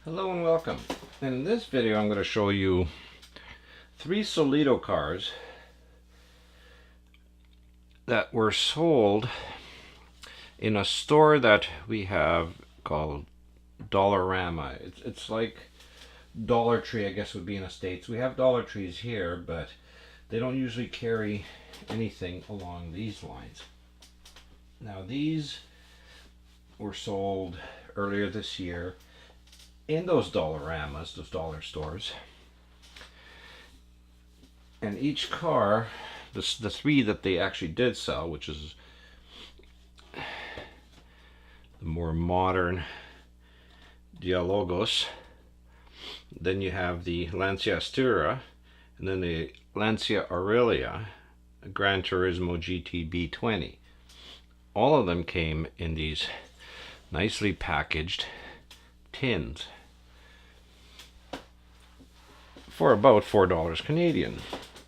Hello and welcome. In this video I'm going to show you 3 Solido cars that were sold in a store that we have called Dollarama. It's like Dollar Tree, I guess would be in the States. We have Dollar Trees here, but they don't usually carry anything along these lines. Now these were sold earlier this year in those Dollaramas, those dollar stores. And each car, the 3 that they actually did sell, which is the more modern Dialogos, then you have the Lancia Astura, and then the Lancia Aurelia, Gran Turismo GT B20. All of them came in these nicely packaged tins for about $4 Canadian.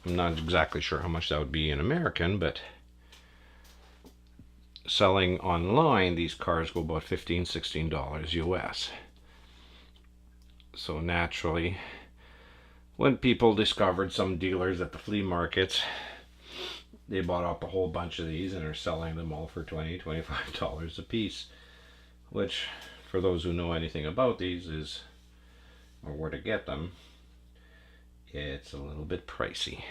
I'm not exactly sure how much that would be in American, but selling online, these cars go about $15, $16 US. So naturally, when people discovered, some dealers at the flea markets, they bought up a whole bunch of these and are selling them all for $20, $25 a piece, which for those who know anything about these is, or where to get them, it's a little bit pricey.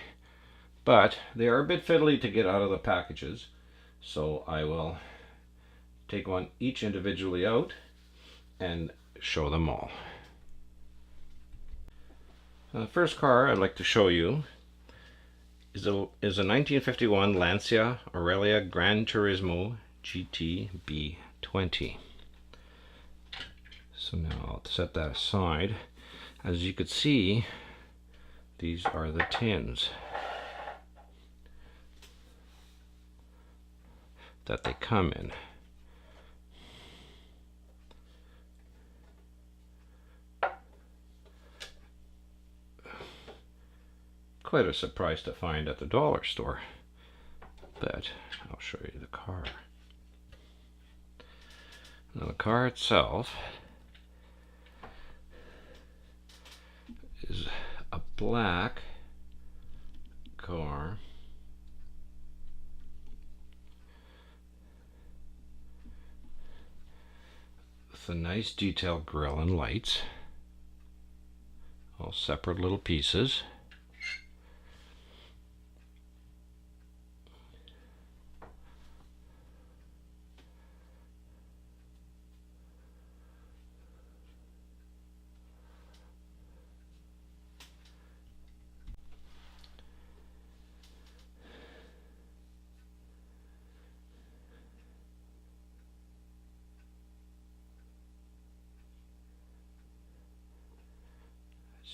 But they are a bit fiddly to get out of the packages, so I will take one each individually out and show them all. The first car I'd like to show you is a 1951 Lancia Aurelia Gran Turismo GT B20. So now I'll set that aside. As you could see, these are the tins that they come in. Quite a surprise to find at the dollar store, but I'll show you the car. Now the car itself is a black car with a nice detailed grille and lights, all separate little pieces.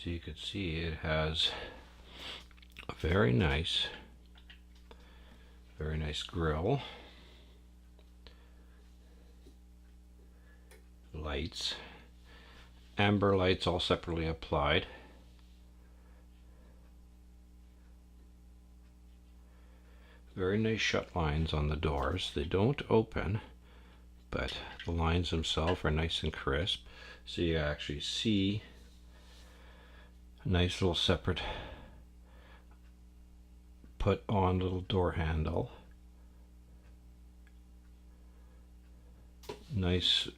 So you can see it has a very nice grille, lights, amber lights all separately applied. Very nice shut lines on the doors. They don't open, but the lines themselves are nice and crisp, so you actually see a nice little separate put on little door handle. Nice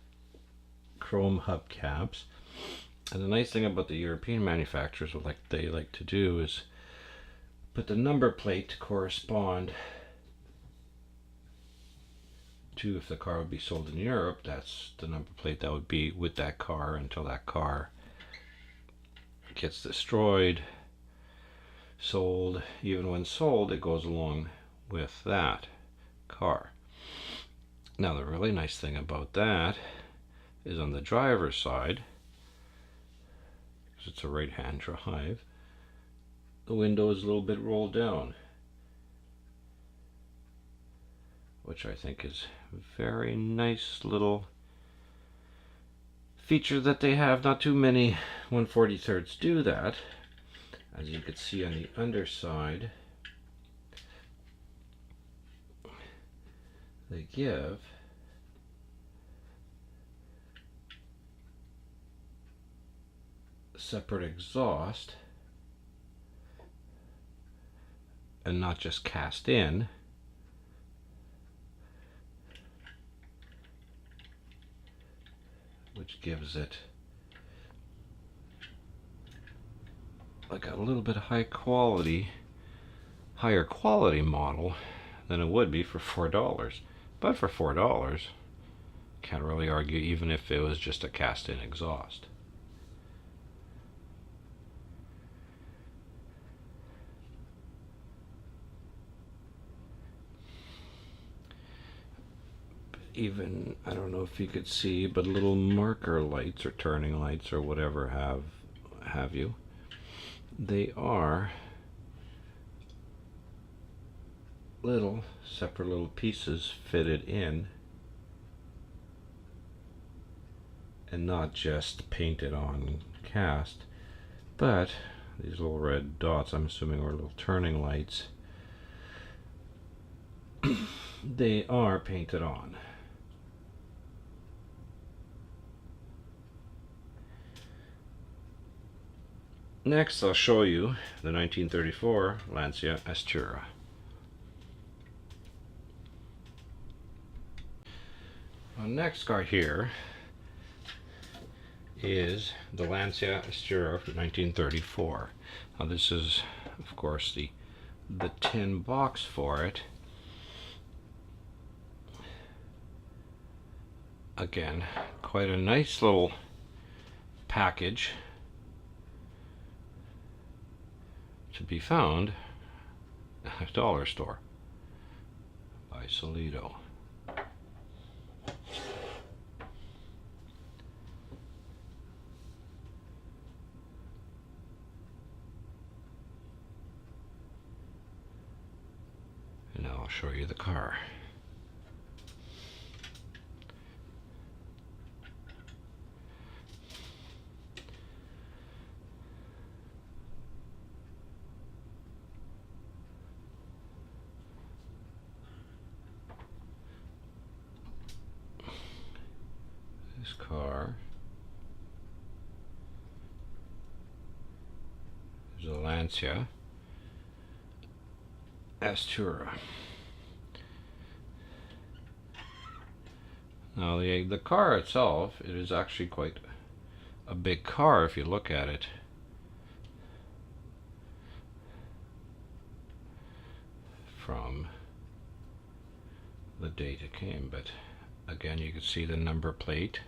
chrome hubcaps. And the nice thing about the European manufacturers, what they like to do is put the number plate to correspond to, if the car would be sold in Europe, that's the number plate that would be with that car until that car gets destroyed, sold. Even when sold, it goes along with that car. Now the really nice thing about that is on the driver's side, because it's a right-hand drive, the window is a little bit rolled down, which I think is a very nice little feature that they have. Not too many 1/43s do that. As you can see on the underside, they give separate exhaust and not just cast in. Which gives it like a little bit higher quality model than it would be for $4. But for $4, can't really argue even if it was just a cast-in exhaust. Even, I don't know if you could see, but little marker lights or turning lights or whatever have you, they are little separate little pieces fitted in and not just painted on cast, but these little red dots, I'm assuming, are little turning lights. They are painted on. Next, I'll show you the 1934 Lancia Astura. Our next car here is the Lancia Astura from 1934. Now this is, of course, the tin box for it. Again, quite a nice little package to be found at a dollar store by Solido. And now I'll show you the car. This car is a Lancia Astura. Now the car itself, it is actually quite a big car if you look at it. From the date it came, but again you can see the number plate.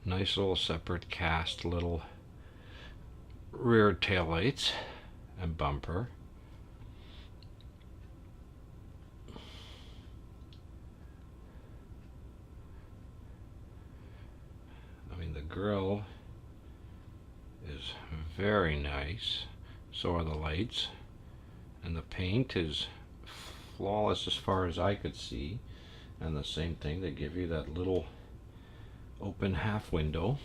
Nice little separate cast little rear taillights and bumper. I mean, the grille is very nice, so are the lights, and the paint is flawless as far as I could see. And the same thing, they give you that little open half window.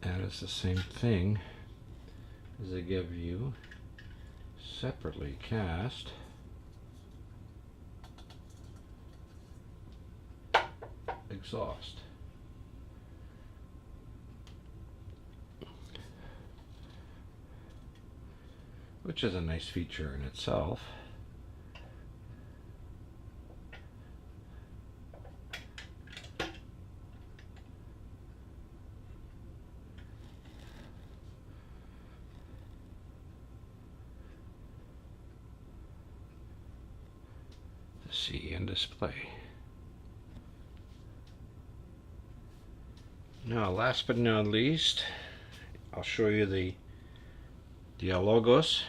And it's the same thing as they give you separately cast exhaust. Which is a nice feature in itself. See and display. Now, last but not least, I'll show you the Dialogos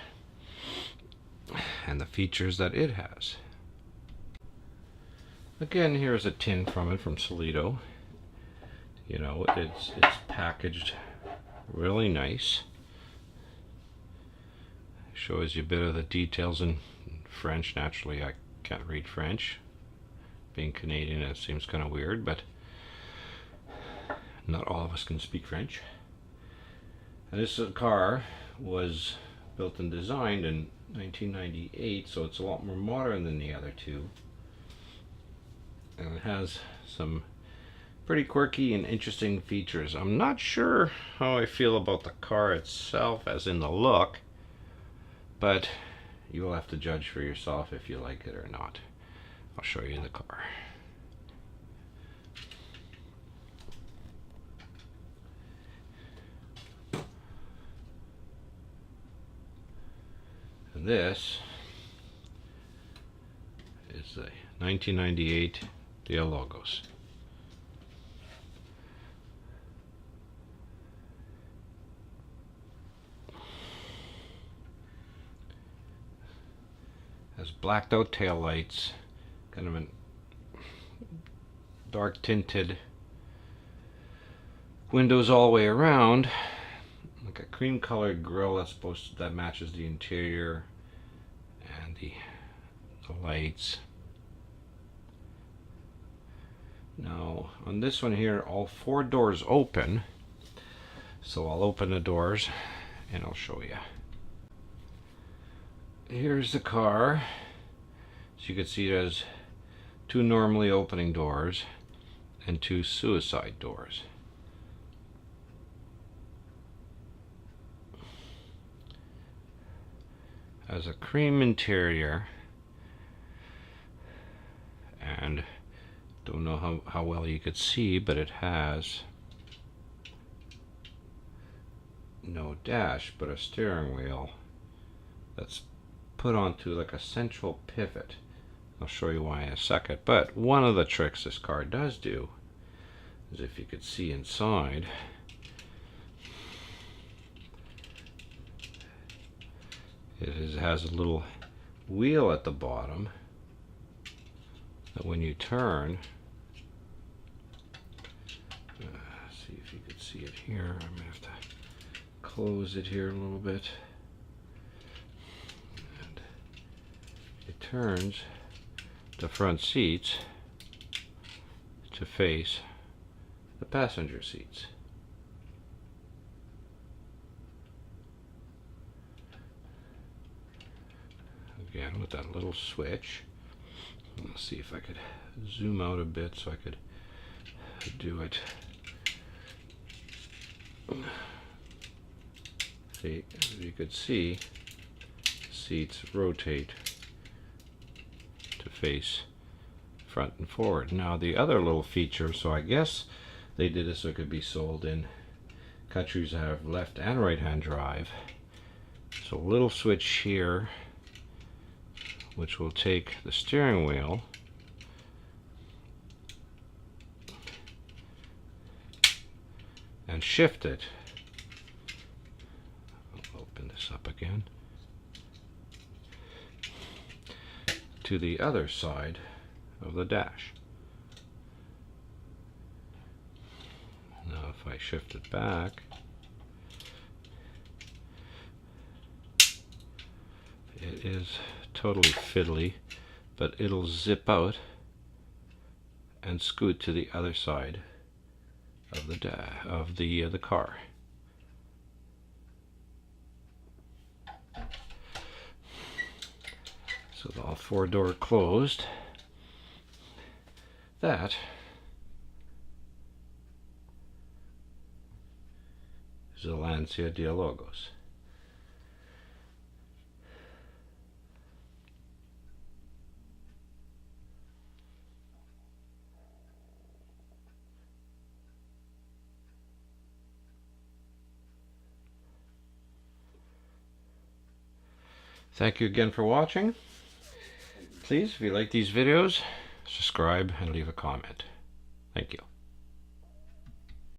and the features that it has. Again, here's a tin from it from Solido. You know, it's packaged really nice. Shows you a bit of the details in French. Naturally, I can't read French. Being Canadian, it seems kind of weird, but not all of us can speak French. And this car was built and designed in 1998, so it's a lot more modern than the other two. And it has some pretty quirky and interesting features. I'm not sure how I feel about the car itself, as in the look, but you will have to judge for yourself if you like it or not. I'll show you the car. And this is the 1998 Dialogos. Has blacked out taillights, kind of a dark tinted windows all the way around, like a cream colored grille that matches the interior and the lights. Now on this one here, all four doors open, so I'll open the doors and I'll show you. Here's the car. So you can see it has two normally opening doors and two suicide doors. Has a cream interior, and don't know how well you could see, but it has no dash but a steering wheel that's put onto like a central pivot. I'll show you why in a second. But one of the tricks this car does do is, if you could see inside, it has a little wheel at the bottom that when you turn, see if you could see it here. I'm gonna have to close it here a little bit. And it turns the front seats to face the passenger seats. Again, with that little switch. Let's see if I could zoom out a bit so I could do it. See, as you could see, seats rotate to face front and forward. Now the other little feature, so I guess they did this so it could be sold in countries that have left and right hand drive. So a little switch here which will take the steering wheel and shift it. I'll open this up again to the other side of the dash. Now if I shift it back, it is totally fiddly, but it'll zip out and scoot to the other side of the car. So the all four door closed. That is the Lancia Dialogos. Thank you again for watching. Please, if you like these videos, subscribe and leave a comment. Thank you.